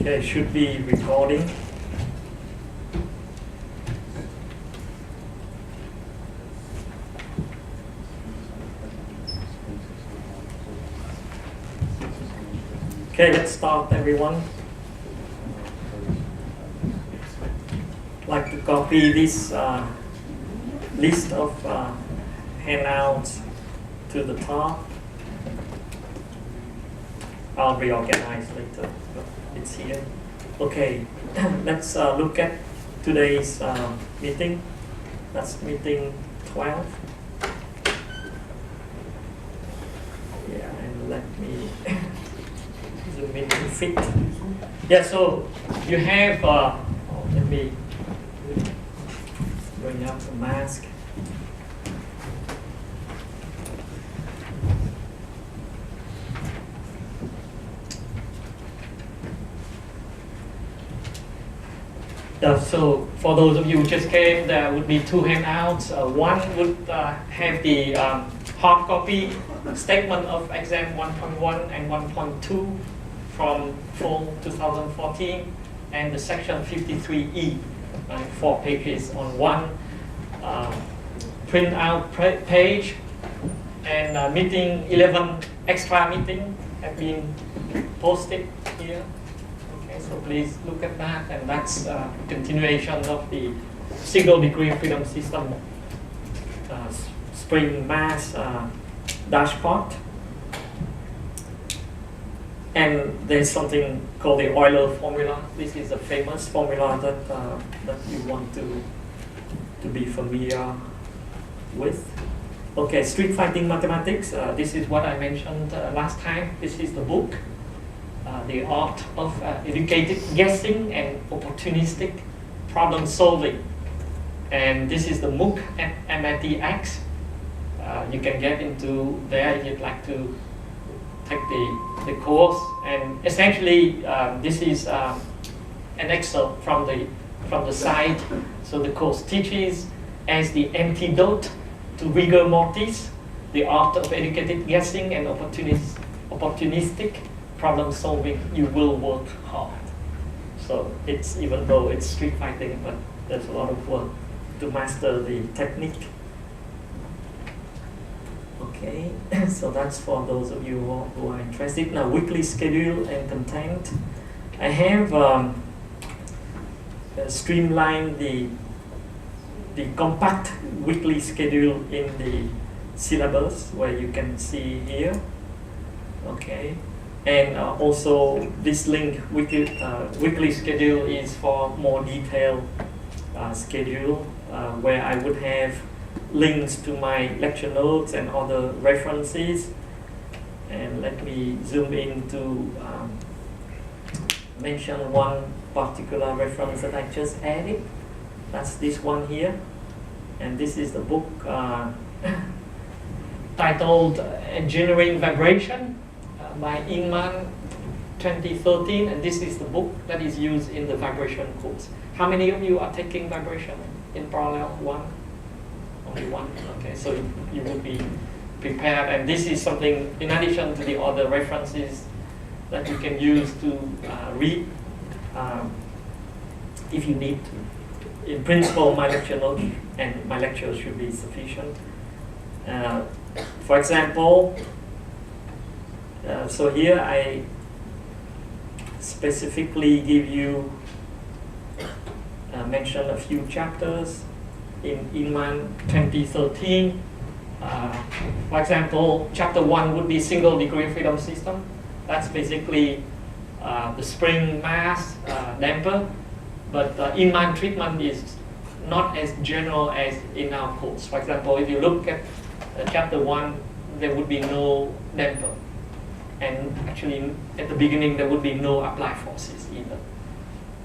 Okay, should be recording. Okay, let's start, everyone. I'd like to copy this list of handouts to the top. I'll reorganize later, but it's here. Okay, let's look at today's meeting. That's meeting 12. Yeah, and let me zoom in to fit. Yeah, so you have, let me bring up the mask. So for those of you who just came, there would be two handouts. One would have the hard copy statement of exam 1.1 and 1.2 from fall 2014, and the section 53E, 4 pages on one print out page, and meeting 11 extra meeting have been posted here. So please look at that, and that's a continuation of the single degree freedom system spring mass dashboard. And there's something called the Euler formula. This is a famous formula that you want to be familiar with. Okay, street fighting mathematics. This is what I mentioned last time. This is the book. The art of educated guessing and opportunistic problem solving. And this is the MOOC at MITx. You can get into there if you'd like to take the course. And essentially, this is an excerpt from the site. So the course teaches as the antidote to rigor mortis, the art of educated guessing and opportunistic problem solving. You will work hard. So it's, even though it's street fighting, but there's a lot of work to master the technique. Okay, so that's for those of you who are interested. Now, weekly schedule and content. I have streamlined the compact weekly schedule in the syllabus, where you can see here. Okay. And also this link, weekly schedule, is for more detailed schedule, where I would have links to my lecture notes and other references. And let me zoom in to mention one particular reference that I just added. That's this one here. And this is the book titled Engineering Vibration, by Inman, 2013, and this is the book that is used in the vibration course. How many of you are taking vibration in parallel? One? Only one? Okay, so you will be prepared, and this is something in addition to the other references that you can use to read if you need to. In principle, my lecture notes and my lectures should be sufficient. For example, so here I specifically give you mention a few chapters in Inman 2013. For example, chapter 1 would be single degree freedom system. That's basically the spring mass damper, but Inman treatment is not as general as in our course. For example, if you look at chapter 1, there would be no damper. And actually, at the beginning, there would be no applied forces either.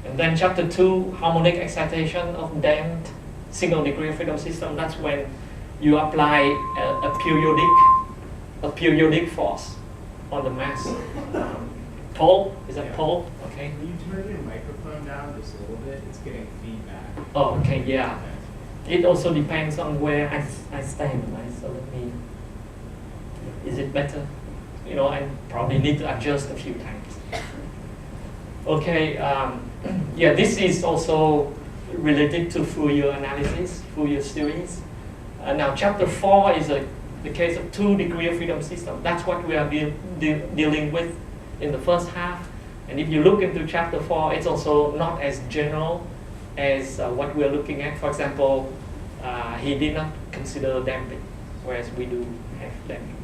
And then chapter 2, harmonic excitation of damped single degree freedom system. That's when you apply a periodic force on the mass pole. Is that pole? Okay. Can you turn your microphone down just a little bit? It's getting feedback. Oh, okay, yeah. It also depends on where I stand, right? So let me. Is it better? I probably need to adjust a few times. Okay, yeah, this is also related to Fourier analysis, Fourier series. Now, chapter 4 is the case of 2 degree of freedom system. That's what we are dealing with in the first half. And if you look into chapter 4, it's also not as general as what we're looking at. For example, he did not consider damping, whereas we do have damping.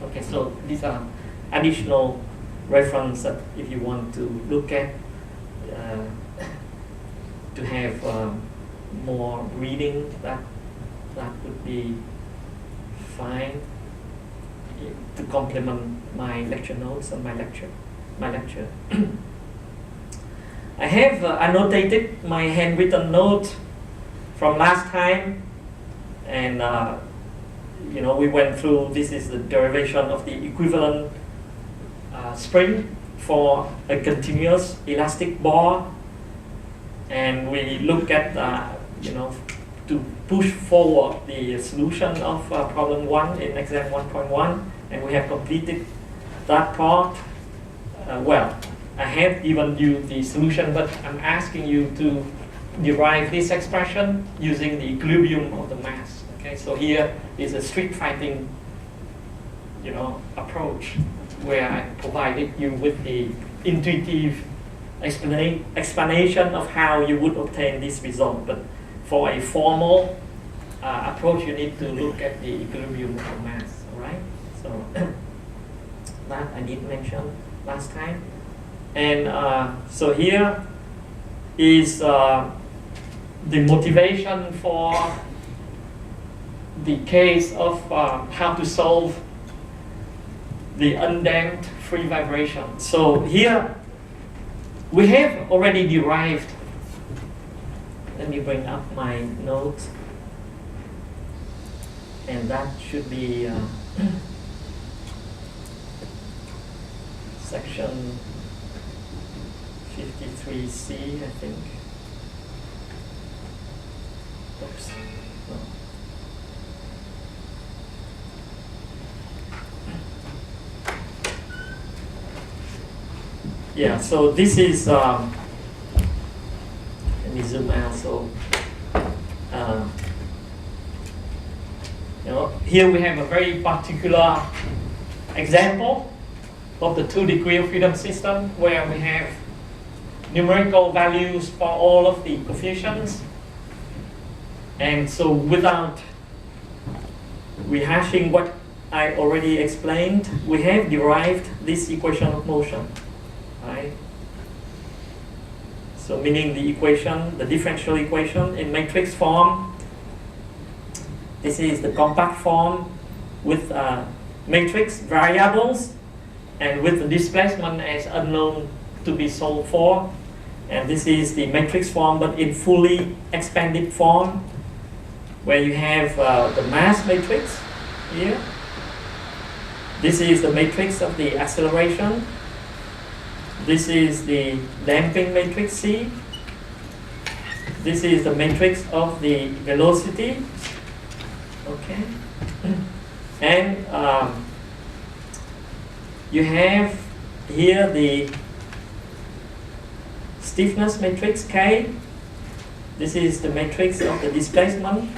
Okay, so these are additional reference that if you want to look at to have more reading, that would be fine to complement my lecture notes and my lecture. I have annotated my handwritten note from last time, and you know, we went through, this is the derivation of the equivalent spring for a continuous elastic ball, and we look at you know, to push forward the solution of problem 1 in exam 1.1, and we have completed that part. Well, I have given you the solution, but I'm asking you to derive this expression using the equilibrium of the mass. Okay, so here is a street fighting, you know, approach where I provided you with the intuitive explanation of how you would obtain this result. But for a formal approach, you need to look at the equilibrium of the mass. All right, so that I did mention last time. And so here is the motivation for the case of how to solve the undamped free vibration. So here we have already derived, let me bring up my notes, and that should be section 53C, I think. Oops. No. Yeah, so this is, let me zoom out. So, you know, here we have a very particular example of the 2 degree of freedom system where we have numerical values for all of the coefficients. And so without rehashing what I already explained, we have derived this equation of motion, right? So meaning the equation, the differential equation in matrix form. This is the compact form with matrix variables and with the displacement as unknown to be solved for. And this is the matrix form, but in fully expanded form, where you have the mass matrix here. This is the matrix of the acceleration. This is the damping matrix C. This is the matrix of the velocity. Okay. And you have here the stiffness matrix K. This is the matrix of the displacement,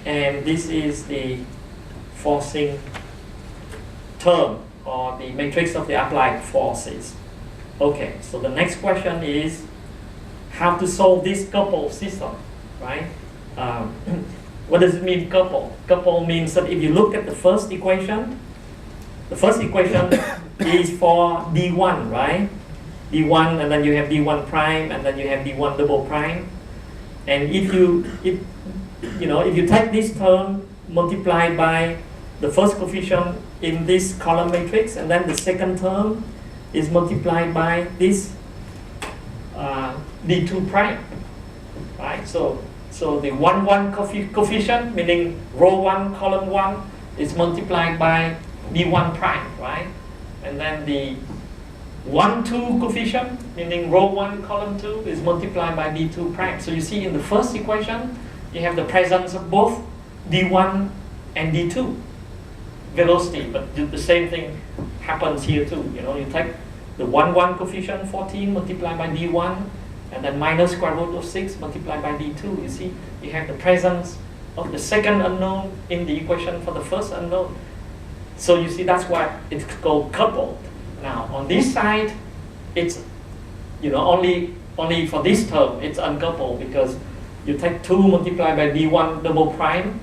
and this is the forcing term, or the matrix of the applied forces. Okay, so the next question is how to solve this coupled system, right? What does it mean, couple? Couple means that if you look at the first equation is for D1, right? D1, and then you have D1 prime, and then you have D1 double prime. And if you take this term multiplied by the first coefficient in this column matrix, and then the second term is multiplied by this D2 prime, right? So the 1, 1 coefficient, meaning row 1, column 1, is multiplied by D1 prime, right? And then the 1, 2 coefficient, meaning row 1, column 2, is multiplied by D2 prime. So you see in the first equation, you have the presence of both D1 and D2 velocity, but the same thing happens here too. You know, you take the 1, 1 coefficient 14 multiplied by d1, and then minus square root of 6 multiplied by d2. You see, you have the presence of the second unknown in the equation for the first unknown. So you see, that's why it's called coupled. Now, on this side, it's, you know, only for this term, it's uncoupled, because you take 2 multiplied by d1 double prime,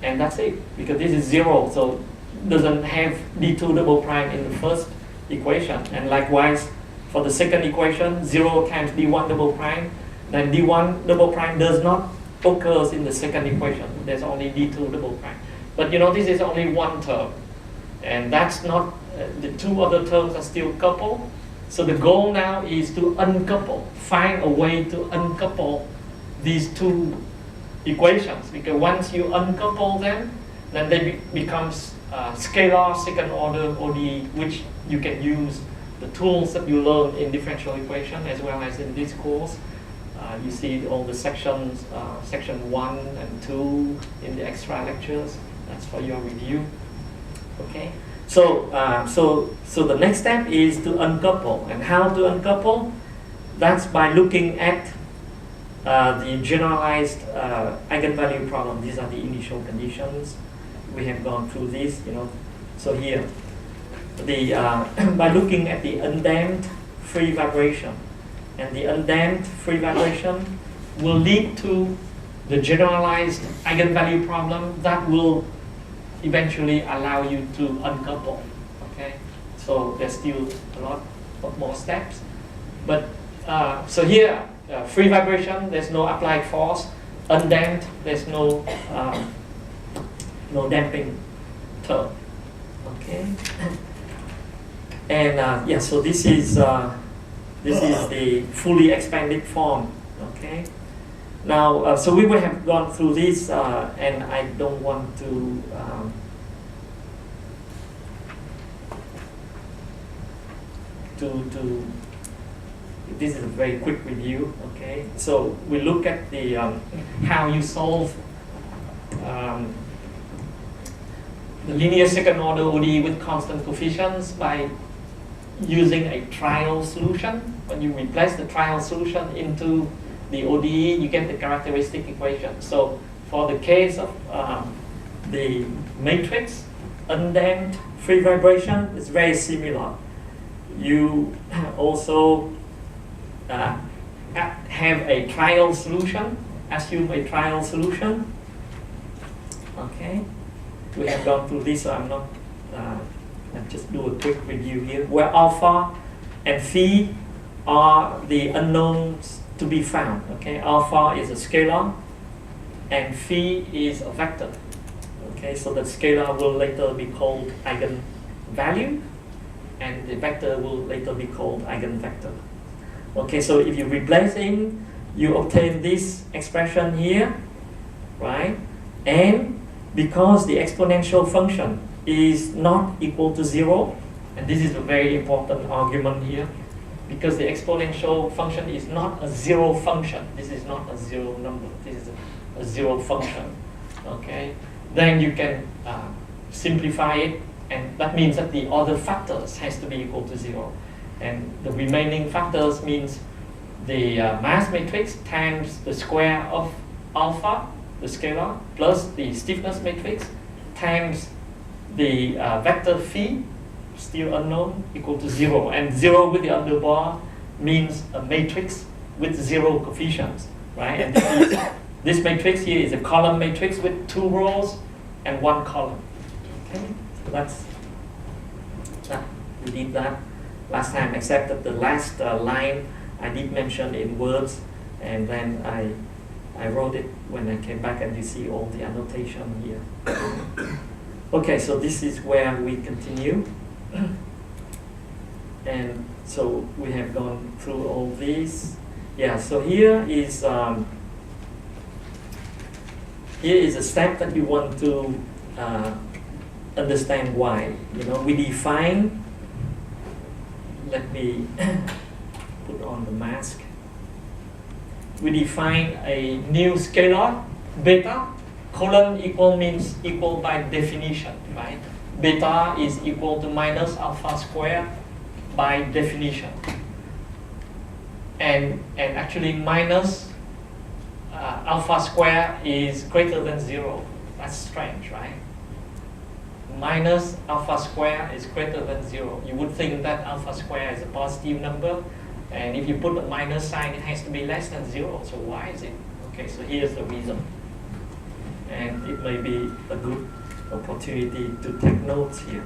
and that's it, because this is 0, so it doesn't have d2 double prime in the first equation. And likewise, for the second equation, 0 times d1 double prime, then d1 double prime does not occurs in the second equation. There's only d2 double prime. But you know, this is only one term, and that's not, the 2 other terms are still coupled. So the goal now is to uncouple, find a way to uncouple these 2 equations, because once you uncouple them, then they becomes scalar second order ODE, which you can use the tools that you learn in differential equation as well as in this course. You see all the sections, section 1 and 2 in the extra lectures. That's for your review. Okay. So, so the next step is to uncouple. And how to uncouple? That's by looking at the generalized eigenvalue problem. These are the initial conditions. We have gone through this, you know. So here, the by looking at the undamped free vibration, and the undamped free vibration will lead to the generalized eigenvalue problem that will eventually allow you to uncouple. Okay, so there's still a lot of more steps, but so here, free vibration, there's no applied force. Undamped, there's no no damping term. Okay, and yeah, so this is the fully expanded form. Okay. Now, so we will have gone through this, and I don't want to this is a very quick review. Okay, so we look at the how you solve the linear second order ODE with constant coefficients by using a trial solution. When you replace the trial solution into the ODE, you get the characteristic equation. So for the case of the matrix undamped free vibration, it's very similar. You also have a trial solution, assume a trial solution. Okay, we have gone through this, so I'm not, I'll just do a quick review here, where alpha and phi are the unknowns to be found. Okay, alpha is a scalar and phi is a vector. Okay, so the scalar will later be called eigenvalue and the vector will later be called eigenvector. Okay, so if you replace in, you obtain this expression here, right? And because the exponential function is not equal to 0, and this is a very important argument here, because the exponential function is not a 0 function. This is not a 0 number. This is a 0 function. Okay, then you can simplify it, and that means that the other factors has to be equal to 0, and the remaining factors means the mass matrix times the square of alpha, the scalar, plus the stiffness matrix times the vector phi, still unknown, equal to 0. And 0 with the underbar means a matrix with 0 coefficients, right? And this matrix here is a column matrix with 2 rows and 1 column. Okay, so that's that. We did that last time, except that the last line I did mention in words, and then I wrote it when I came back, and you see all the annotation here. Okay, so this is where we continue. And so we have gone through all these. Yeah, so here is a step that you want to understand why. You know, we define, let me put on the mask. We define a new scalar, beta. Colon equal means equal by definition, right? Beta is equal to minus alpha squared by definition. And actually minus alpha square is greater than 0. That's strange, right? Minus alpha square is greater than 0. You would think that alpha square is a positive number, and if you put a minus sign, it has to be less than 0. So why is it? Okay, so here's the reason. And it may be a good opportunity to take notes here.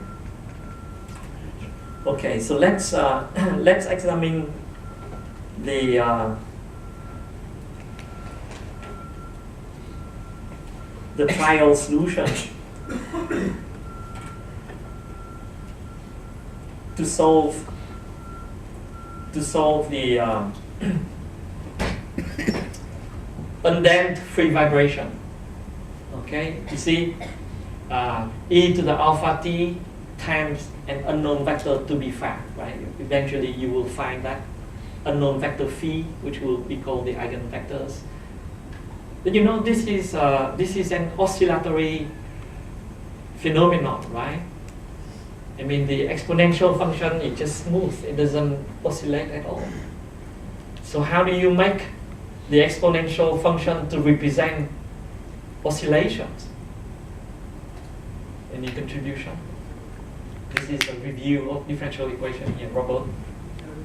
Okay, so let's let's examine the trial solution to solve the undamped free vibration. Okay, you see, e to the alpha t times an unknown vector to be found, right? Eventually you will find that unknown vector phi, which will be called the eigenvectors. But you know, this is an oscillatory phenomenon, right? I mean, the exponential function is just smooth; it doesn't oscillate at all. So how do you make the exponential function to represent oscillations? Any contribution? This is a review of differential equation here, Robert.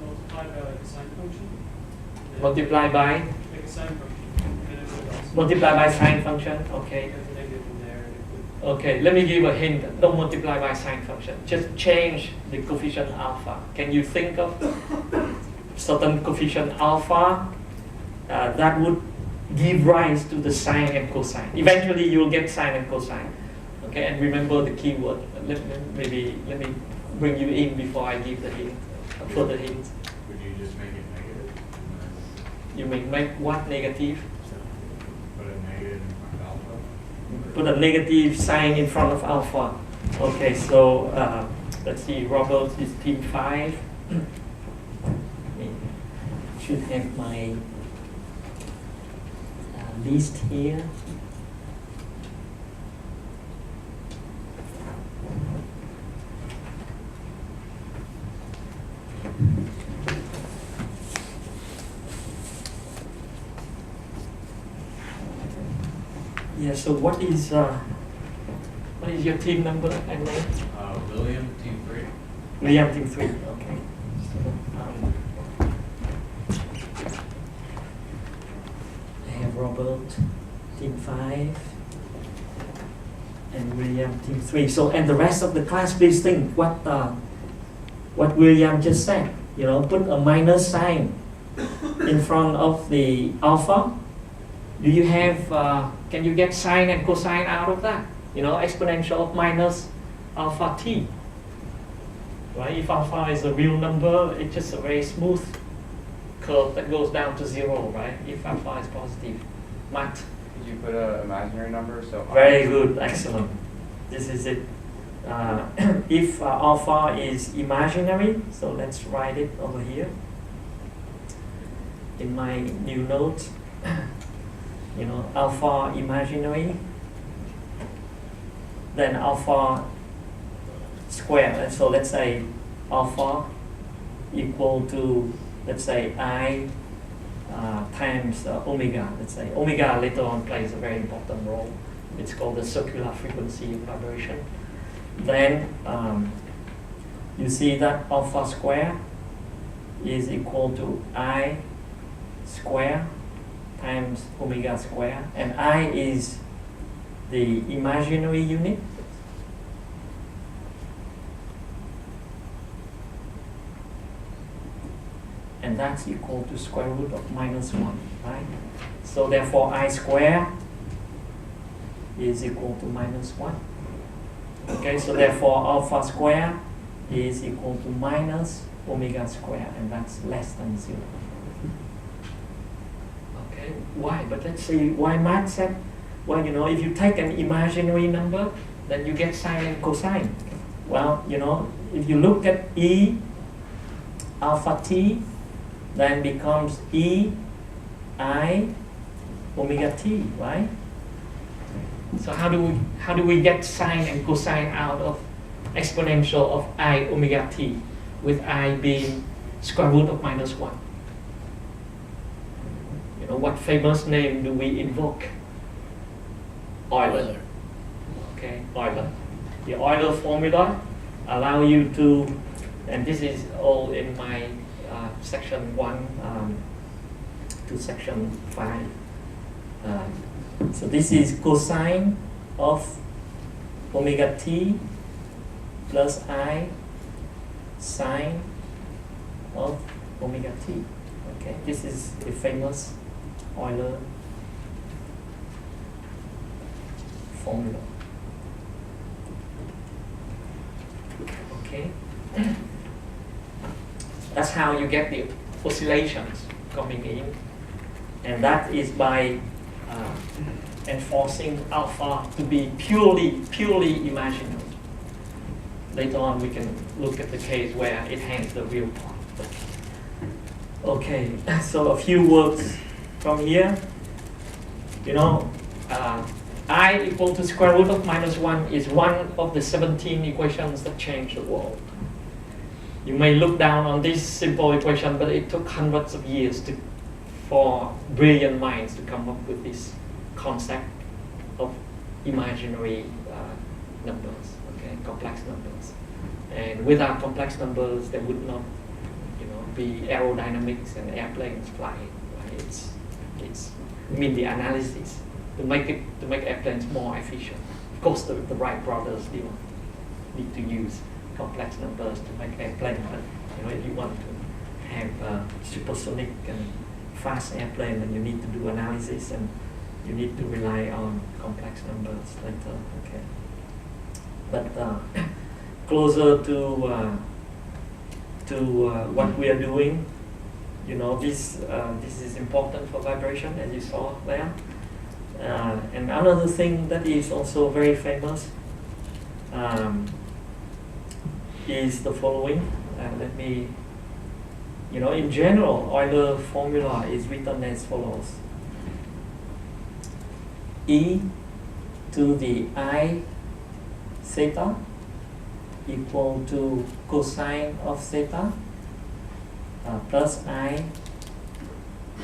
Multiply by like a sine function. Multiply by? Like a sine function. And it would also Multiply by sine function, okay. have a negative in there. And it would Okay, let me give a hint. Don't multiply by sine function. Just change the coefficient alpha. Can you think of certain coefficient alpha that would give rise to the sine and cosine? Eventually, you'll get sine and cosine. Okay, and remember the keyword. Let me bring you in before I give the hint, further hints. Would you just make it negative? You may make what negative? Put a negative in front of alpha? Put a negative sign in front of alpha. Okay, so let's see, Robert is team 5. Should have my list here. Yeah, so what is your team number and name? William, team 3. William, team 3, okay. So, I have Robert, team 5, and William, team 3. So, and the rest of the class, please think what William just said. You know, put a minus sign in front of the alpha. Do you have, can you get sine and cosine out of that? You know, exponential of minus alpha t. Right? If alpha is a real number, it's just a very smooth curve that goes down to 0, right? If alpha is positive. Matt? Could you put an imaginary number? So Very good, excellent. This is it. If alpha is imaginary, so let's write it over here in my new note. You know, alpha imaginary, then alpha squared. And so let's say alpha equal to, let's say, I times omega. Let's say omega later on plays a very important role. It's called the circular frequency of vibration. Then you see that alpha square is equal to I square times omega square, and I is the imaginary unit. And that's equal to square root of minus 1, right? So therefore I square is equal to minus 1. Okay, so therefore alpha square is equal to minus omega square, and that's less than 0. Okay, why? But let's see why Matt said, well, you know, if you take an imaginary number, then you get sine and cosine. Well, you know, if you look at E alpha t, then becomes E I omega t, right? So how do we get sine and cosine out of exponential of I omega t? with I being square root of minus 1. You know, what famous name do we invoke? Euler. Okay, Euler. The Euler formula allow you to, and this is all in my section 1 to section 5. So this is cosine of omega t plus I sine of omega t. Okay, this is a famous Euler formula. Okay, that's how you get the oscillations coming in, and that is by enforcing alpha to be purely imaginary. Later on, we can look at the case where it has the real part. Okay, so a few words from here. You know, I equal to square root of minus 1 is one of the 17 equations that change the world. You may look down on this simple equation, but it took hundreds of years for brilliant minds to come up with this concept of imaginary numbers, okay, complex numbers. And without complex numbers, there would not, be aerodynamics and airplanes flying. Right? It's the analysis to make airplanes more efficient. Of course, the Wright brothers still need to use complex numbers to make airplanes, but if you want to have supersonic and fast airplane, then you need to do analysis and you need to rely on complex numbers later. Okay, but closer to what we are doing, this is important for vibration, as you saw there. And another thing that is also very famous is the following. Let me, in general, Euler formula is written as follows: E to the I theta equal to cosine of theta plus I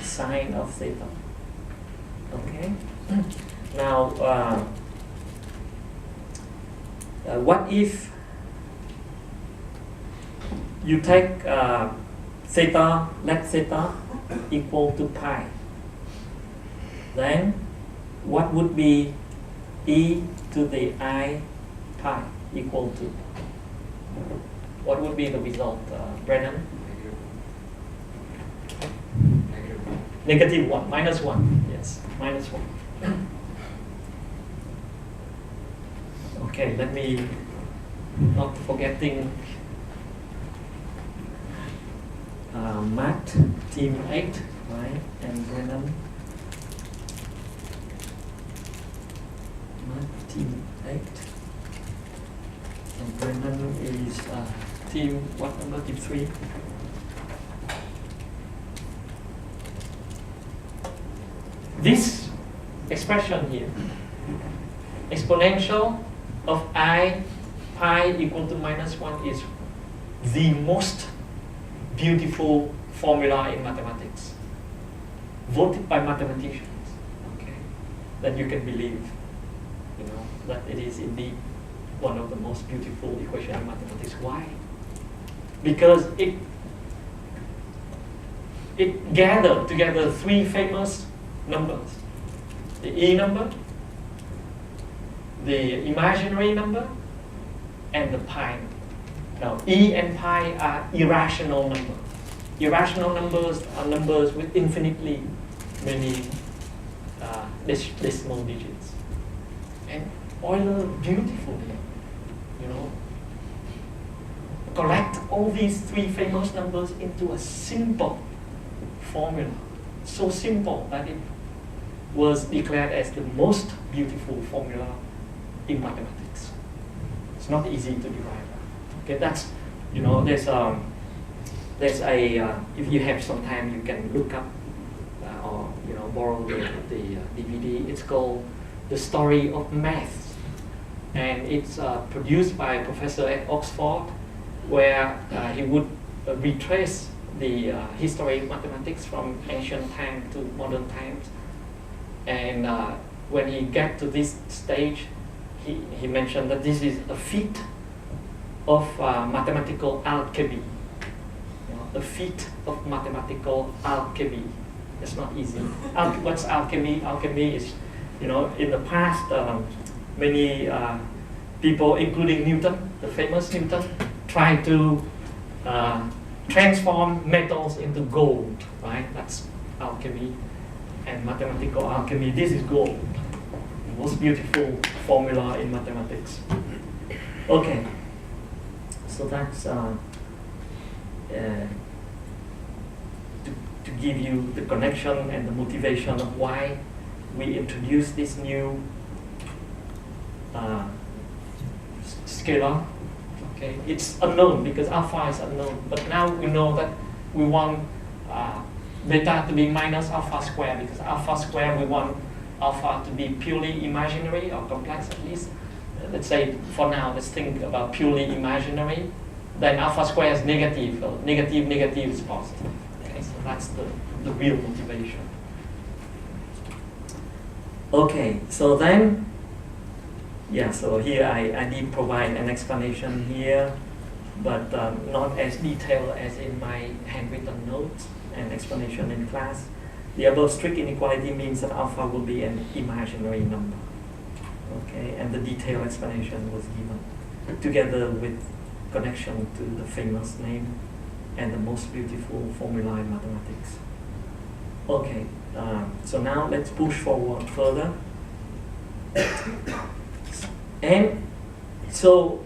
sine of theta. Okay. Now, what if you take theta, let theta equal to pi? Then what would be e to the I pi equal to? What would be the result, Brennan? Negative 1, minus 1, yes, minus 1. Okay, let me, not forgetting Matt, team 8, right, and Brennan. Matt, team 8. And Brennan is team, what number? Team 3. This expression here, exponential of I pi equal to minus 1, is the most beautiful formula in mathematics, voted by mathematicians, okay, that you can believe, that it is indeed one of the most beautiful equations in mathematics. Why? Because it gathered together three famous numbers: the E number, the imaginary number, and the pi number. Now, E and pi are irrational numbers. Irrational numbers are numbers with infinitely many decimal digits. And Euler beautifully, collect all these three famous numbers into a simple formula. So simple that it was declared as the most beautiful formula in mathematics. It's not easy to derive. Okay, that's, there's a, if you have some time, you can look up or, borrow the DVD. It's called The Story of Math. And it's produced by a professor at Oxford where he would retrace the history of mathematics from ancient time to modern times. And when he get to this stage, he mentioned that this is a feat of mathematical alchemy. A feat of mathematical alchemy. It's not easy. What's alchemy? Alchemy is, in the past, many people, including Newton, the famous Newton, tried to transform metals into gold, right? That's alchemy. And mathematical alchemy, this is gold. The most beautiful formula in mathematics. Okay, so that's to give you the connection and the motivation of why we introduce this new scalar. Okay, it's unknown because alpha is unknown, but now we know that we want beta to be minus alpha square, because alpha square we want alpha to be purely imaginary or complex at least. Let's say for now, let's think about purely imaginary. Then alpha square is negative, so negative is positive. Okay, so that's the real motivation. Okay, so then, so here I did provide an explanation here, but not as detailed as in my handwritten notes and explanation in class. The above strict inequality means that alpha will be an imaginary number. Okay, and the detailed explanation was given together with connection to the famous name and the most beautiful formula in mathematics. Okay, so now let's push forward further. And so,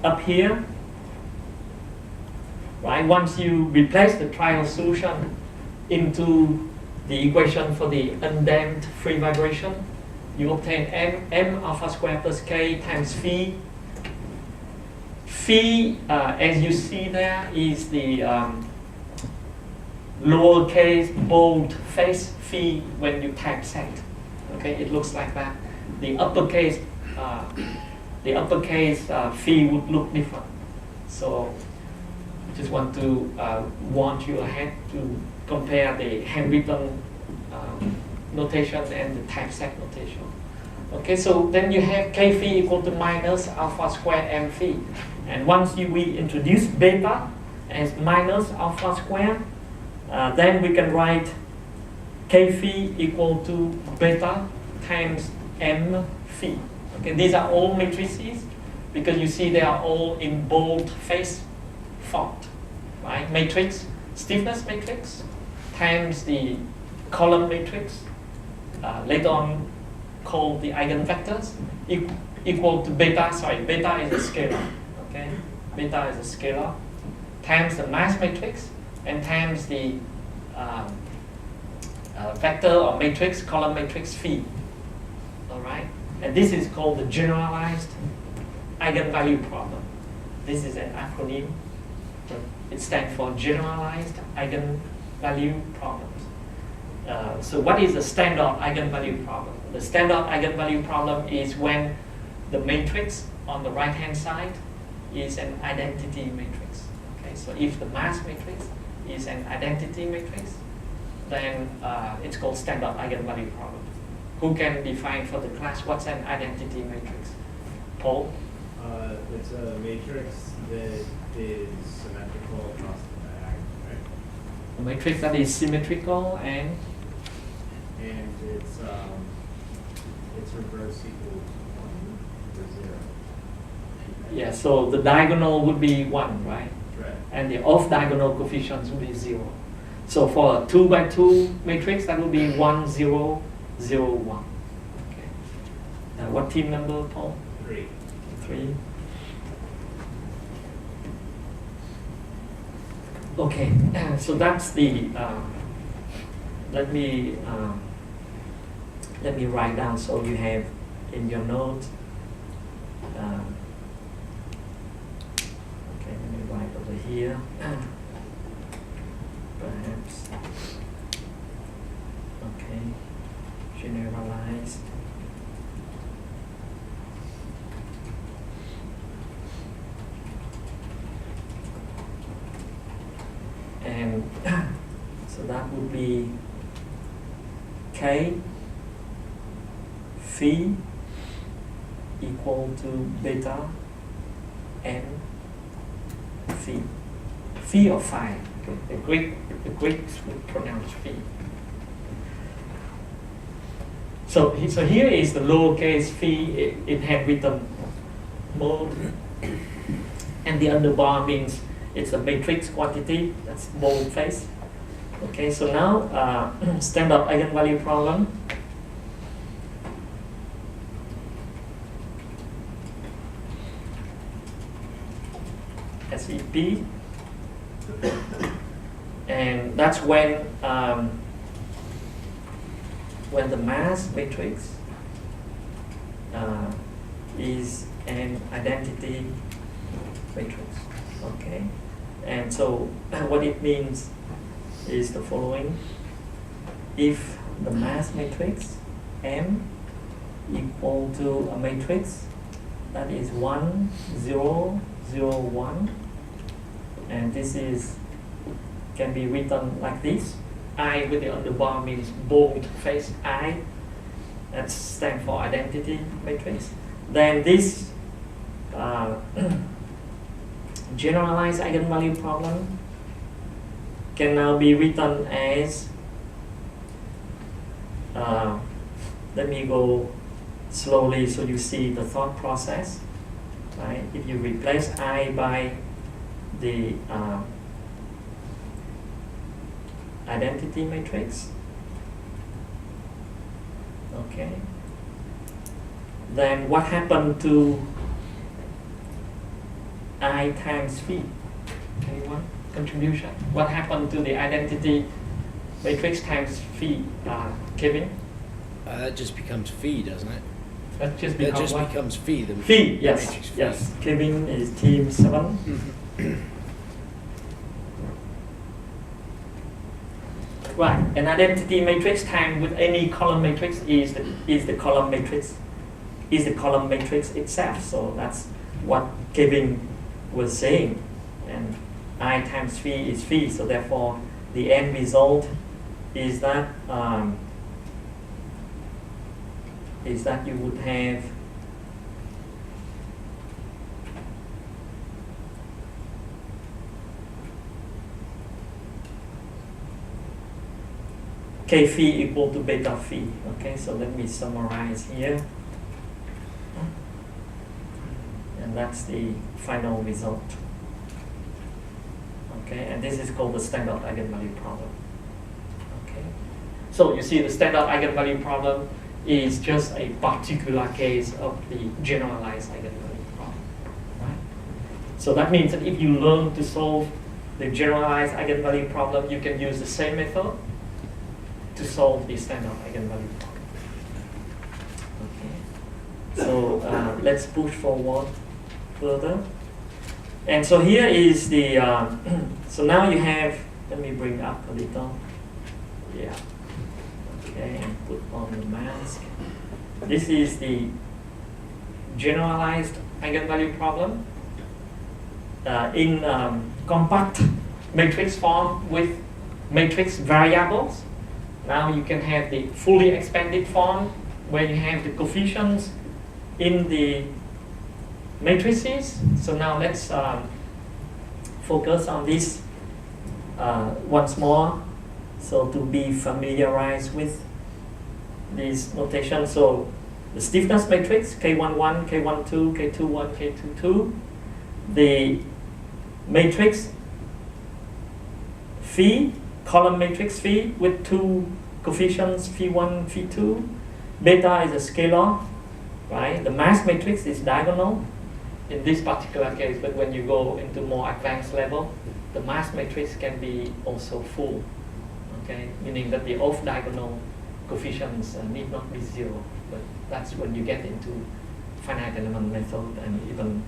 up here, right, once you replace the trial solution into the equation for the undamped free vibration, you obtain m alpha square plus k times phi. Phi, as you see there, is the lowercase bold face phi when you typeset. Okay, it looks like that. The uppercase phi would look different. So, I just want to warn you ahead to compare the handwritten notation and the typeset notation. Okay, so then you have k phi equal to minus alpha square m phi. And once we introduce beta as minus alpha square, then we can write k phi equal to beta times m phi. Okay, these are all matrices because you see they are all in bold face font, right? Matrix, stiffness matrix times the column matrix, later on called the eigenvectors, equal to beta is a scalar, okay? Beta is a scalar, times the mass matrix, and times the vector or matrix, column matrix phi, all right? And this is called the generalized eigenvalue problem. This is an acronym. It stands for generalized eigenvalue problems. So what is the standard eigenvalue problem? The standard eigenvalue problem is when the matrix on the right-hand side is an identity matrix. Okay, so if the mass matrix is an identity matrix, then it's called standard eigenvalue problem. Who can define for the class what's an identity matrix? Paul? It's a matrix that is symmetrical across the diagonal, right? A matrix that is symmetrical and its reverse equals 1 or 0. yeah, so the diagonal would be 1, right? Right. And the off-diagonal coefficients would be 0. So for a 2 by 2 matrix, that would be 1, 0, 0, 1. Okay. What team number, Paul? 3. 3. Okay, so that's the. Let me write down so you have in your notes. Okay, let me write over here. Perhaps. Okay, generalized So that would be K phi equal to beta n phi. Phi or phi? The Greeks would pronounce phi. So here is the lowercase phi in handwritten mode, and the underbar means it's a matrix quantity, that's boldface. Okay, so now standard eigenvalue problem. SEP, and that's when the mass matrix is an identity matrix. Okay, and so what it means is the following: if the mass matrix M equal to a matrix that is 1, 0, 0, 1, and this is can be written like this. I with the underbar means bold face I. That stands for identity matrix. Then this generalized eigenvalue problem can now be written as, let me go slowly so you see the thought process. Right? If you replace I by the identity matrix, okay, then what happened to I times phi? Anyone? Contribution? What happened to the identity matrix times phi? Kevin? That just becomes phi, doesn't it? That just That becomes just what? becomes phi. The Phi, yes, matrix phi. yes. Kevin is team 7. Right, an identity matrix times with any column matrix is the column matrix itself. So that's what Kevin was saying. And I times phi is phi. So therefore, the end result is that you would have K phi equal to beta phi. Okay, so let me summarize here. And that's the final result. Okay, and this is called the standard eigenvalue problem. Okay, so you see the standard eigenvalue problem is just a particular case of the generalized eigenvalue problem. Right? So that means that if you learn to solve the generalized eigenvalue problem, you can use the same method to solve the standard eigenvalue problem. Okay. So let's push forward further. And so here is the, so now you have, let me bring up a little. Yeah. Okay, and put on the mask. This is the generalized eigenvalue problem in compact matrix form with matrix variables. Now you can have the fully expanded form where you have the coefficients in the matrices. So now let's focus on this once more. So to be familiarized with these notations. So the stiffness matrix, K11, K12, K21, K22. The matrix phi, column matrix phi with two coefficients, phi1, phi2. Beta is a scalar, right? The mass matrix is diagonal in this particular case, but when you go into more advanced level, the mass matrix can be also full, okay? Meaning that the off-diagonal coefficients need not be zero, but that's when you get into finite element method and even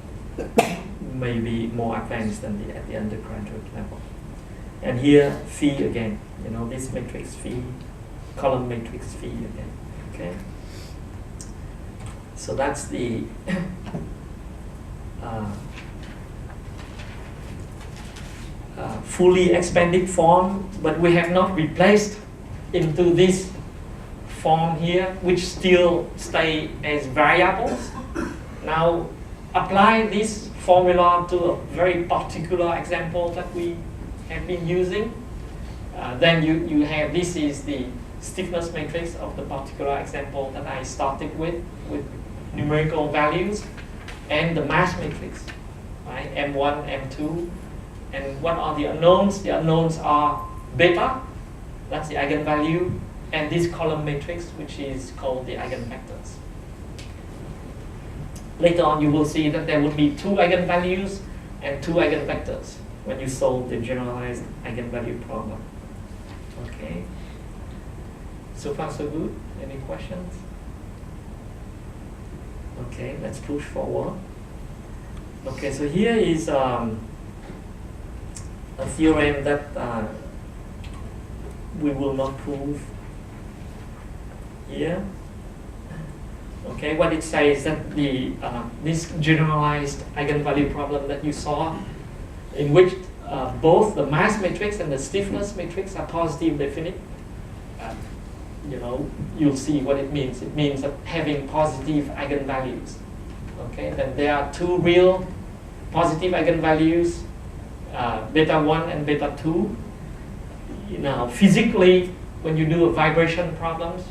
maybe more advanced than at the undergraduate level. And here, phi again, you know, this matrix phi, column matrix phi again, okay? So that's the fully expanded form, but we have not replaced into this form here, which still stay as variables. Now apply this formula to a very particular example that we have been using. Then you have, this is the stiffness matrix of the particular example that I started with numerical values, and the mass matrix, right? M1, M2. And what are the unknowns? The unknowns are beta, that's the eigenvalue, and this column matrix, which is called the eigenvectors. Later on, you will see that there would be 2 eigenvalues and 2 eigenvectors when you solve the generalized eigenvalue problem. Okay. So far, so good. Any questions? Okay, let's push forward. Okay, so here is a theorem that we will not prove here. Okay, what it says that the this generalized eigenvalue problem that you saw, in which both the mass matrix and the stiffness matrix are positive definite. You know, you'll see what it means. It means that having positive eigenvalues. Okay, then there are 2 real positive eigenvalues, beta 1 and beta 2. Now, physically, when you do a vibration problems,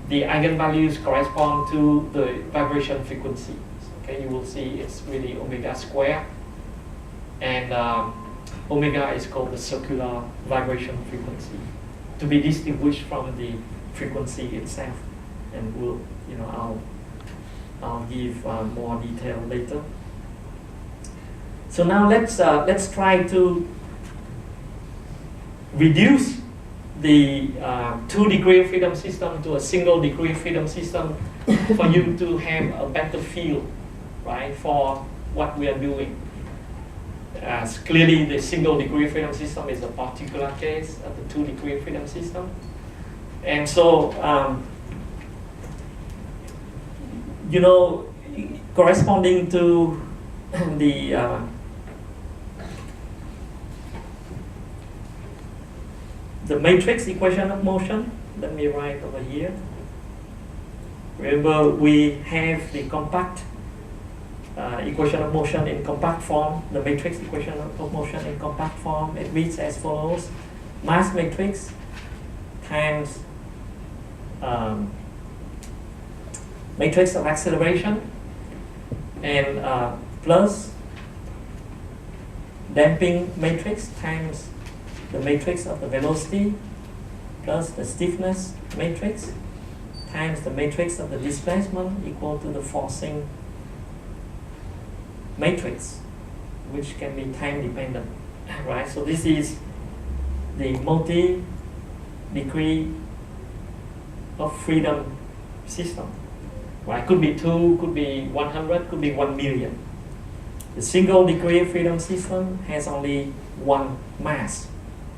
the eigenvalues correspond to the vibration frequency. Okay, you will see it's really omega square, and omega is called the circular vibration frequency, to be distinguished from the frequency itself. And we'll, you know, I'll give more detail later. So now let's try to reduce the 2 degree of freedom system to a single degree of freedom system for you to have a better feel, right, for what we are doing. As clearly the single degree of freedom system is a particular case of the 2 degree of freedom system. And so, you know, corresponding to the matrix equation of motion, let me write over here. Remember, we have the compact equation of motion in compact form, the matrix equation of motion in compact form. It reads as follows: mass matrix times matrix of acceleration, and plus damping matrix times the matrix of the velocity, plus the stiffness matrix times the matrix of the displacement, equal to the forcing matrix, which can be time dependent, right? So this is the multi-degree of freedom system, right? Could be 2, could be 100, could be 1 million. The single degree of freedom system has only 1 mass,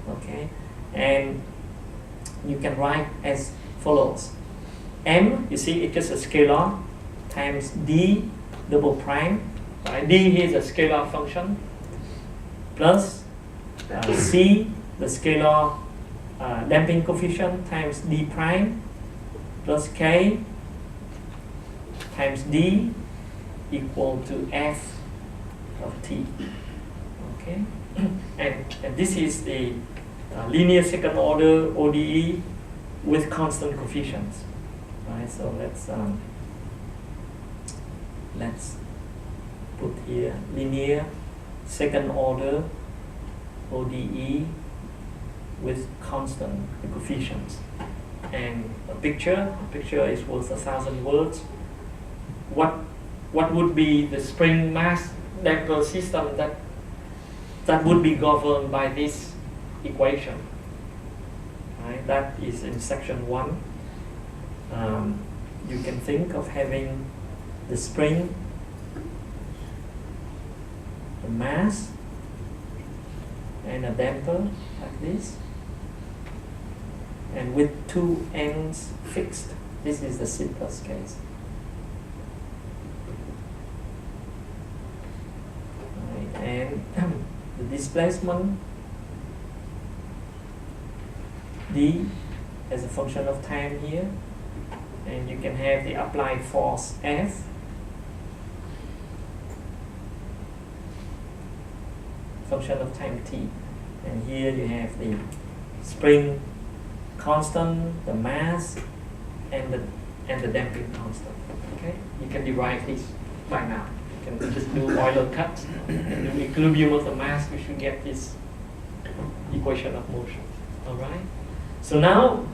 okay? And you can write as follows: m, you see, it's just a scalar, times d double prime, right? D is a scalar function, plus c, the scalar damping coefficient, times d prime, plus k times d, equal to f of t. Okay, and this is the linear second order ODE with constant coefficients. Right, so let's put here linear second order ODE with constant coefficients. And a picture is worth 1,000 words. What would be the spring mass damper system that would be governed by this equation? Right, that is in section 1. You can think of having the spring, the mass, and a damper like this, and with 2 ends fixed. This is the simplest case. Right, and the displacement d as a function of time here, and you can have the applied force F, function of time t, and here you have the spring constant, the mass, and the damping constant. Okay, you can derive this by now. You can just do Euler cut and do equilibrium of the mass. You should get this equation of motion. All right. So now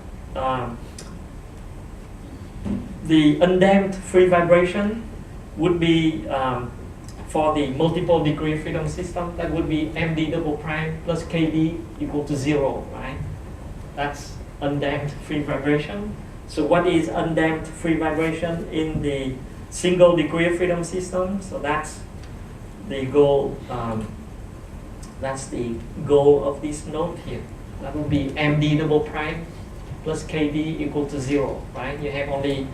the undamped free vibration would be for the multiple degree freedom system. That would be md double prime plus kd equal to 0. Right. That's undamped free vibration. So what is undamped free vibration in the single degree of freedom system? So that's the goal. That's the goal of this note here. That would be md double prime plus kd equal to 0. Right? You have only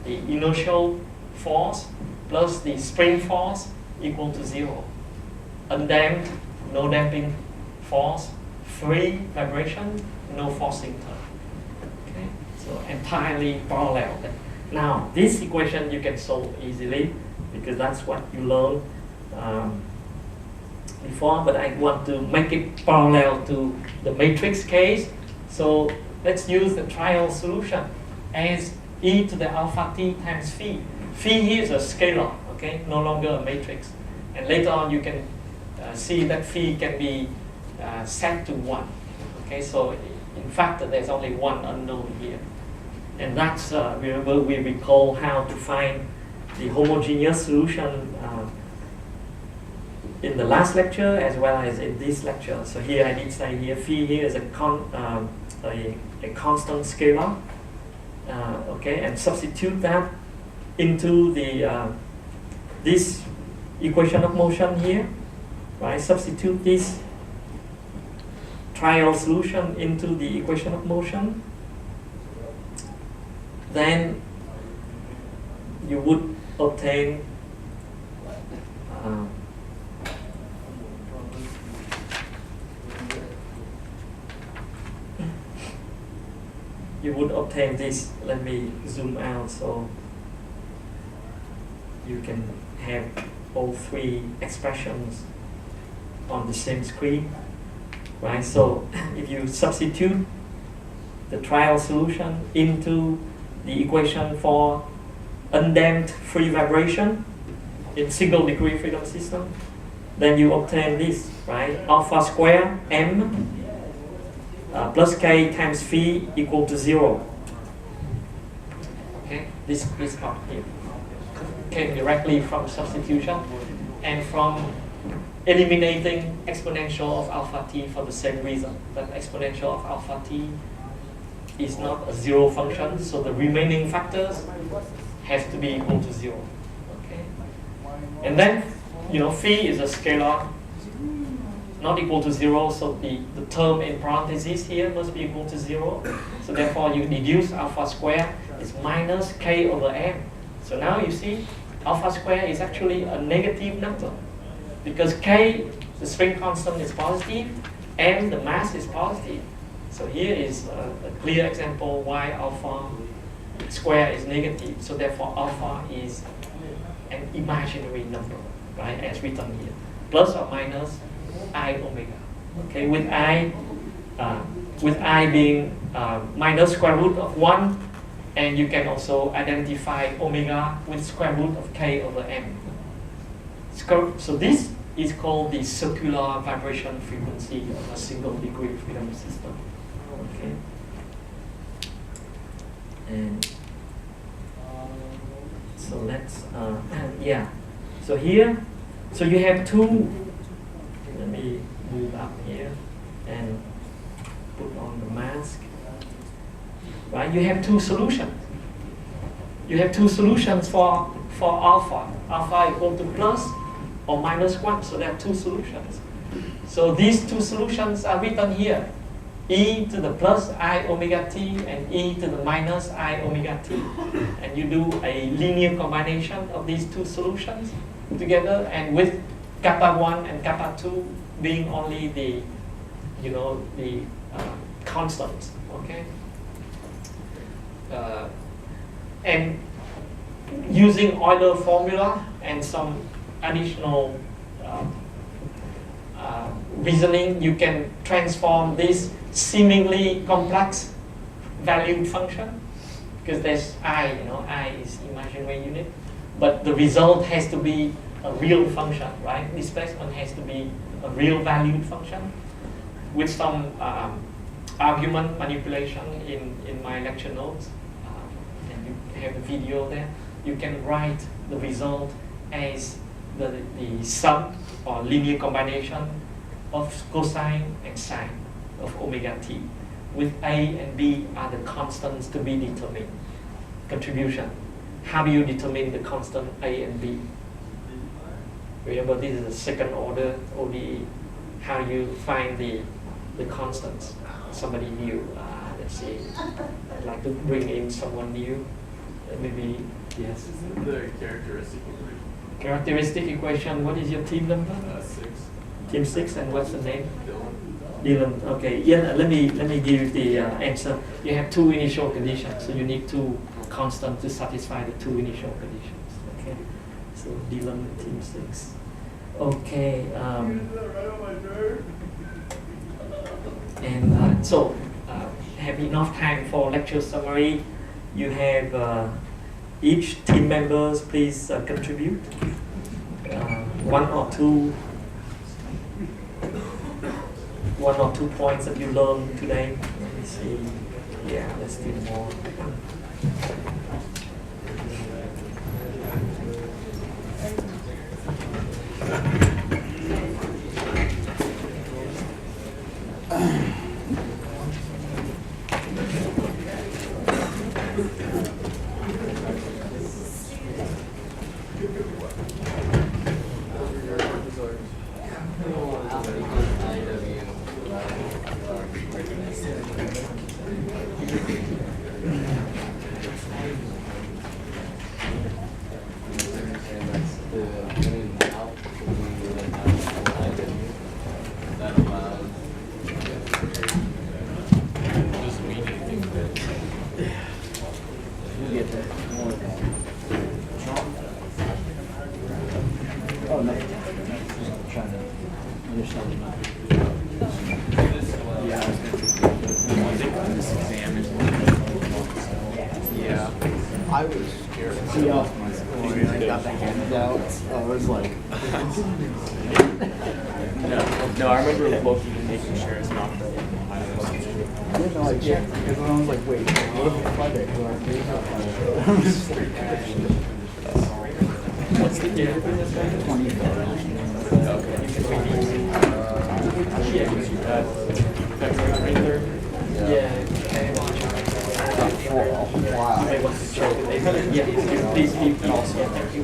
the inertial force plus the spring force equal to 0. Undamped, no damping force, free vibration, no forcing term. Okay, so entirely parallel. Now this equation you can solve easily because that's what you learned before, but I want to make it parallel to the matrix case. So let's use the trial solution as e to the alpha t times phi. Phi here is a scalar, okay, no longer a matrix. And later on you can see that phi can be set to 1. Okay, so in fact there's only one unknown here. And that's, remember, we recall how to find the homogeneous solution in the last lecture as well as in this lecture. So here I did say here, phi here is a constant scalar. Okay, and substitute that into the this equation of motion here, right? Substitute this trial solution into the equation of motion. Then you would obtain this. Let me zoom out so you can have all three expressions on the same screen, right? So if you substitute the trial solution into the equation for undamped free vibration in single degree freedom system, then you obtain this, right? Alpha square m plus k times phi equal to 0. Okay, this part here came directly from substitution and from eliminating exponential of alpha t for the same reason, that exponential of alpha t is not a 0 function, so the remaining factors have to be equal to 0. Okay, and then phi is a scalar, not equal to 0, so the term in parentheses here must be equal to 0. So therefore you deduce alpha square is minus k over m. So now you see alpha square is actually a negative number because k, the spring constant, is positive, m, the mass, is positive. So here is a clear example why alpha square is negative. So therefore alpha is an imaginary number, right, as written here, plus or minus I omega. Okay, with I being minus square root of 1, and you can also identify omega with square root of k over m. So this is called the circular vibration frequency of a single degree freedom system. Okay, and so let's yeah. So here, so you have two. Let me move up here and put on the mask. Right, you have two solutions. You have two solutions for alpha. Alpha equal to plus or minus 1. So there are two solutions. So these two solutions are written here. E to the plus I omega t and e to the minus I omega t. And you do a linear combination of these two solutions together, and with kappa 1 and kappa 2 being only the constants Okay. And using Euler formula and some additional reasoning, you can transform this seemingly complex valued function, because there's I, I is imaginary unit, but the result has to be a real function, right? Displacement has to be a real valued function with some argument manipulation in my lecture notes, and you have the video there. You can write the result as the sum or linear combination of cosine and sine of omega t, with A and B are the constants to be determined. Contribution. How do you determine the constant A and B? Remember, this is a second order ODE. How do you find the constants? Somebody new. Let's see. I'd like to bring in someone new. Maybe, yes. The characteristic equation. Characteristic equation. What is your team number? 6. Team 6, and what's the name? Dylan. Dylan. Okay. Ian, let me give you the answer. You have two initial conditions, so you need two constants to satisfy the two initial conditions. Okay. So Dylan, team 6. Okay. And so have enough time for lecture summary. You have each team members please contribute one or two points that you learned today. Let me see. Yeah, let's do more. I was scared. Yeah. When I got the handouts, I was like, No, I remember looking and making sure it's not the you know, I checked because I was like, wait, what if it's Friday? Do I pay What's the date of this guy? 23rd. Yeah. For a while. I want to show the date. Yeah, please leave. Yeah, thank you.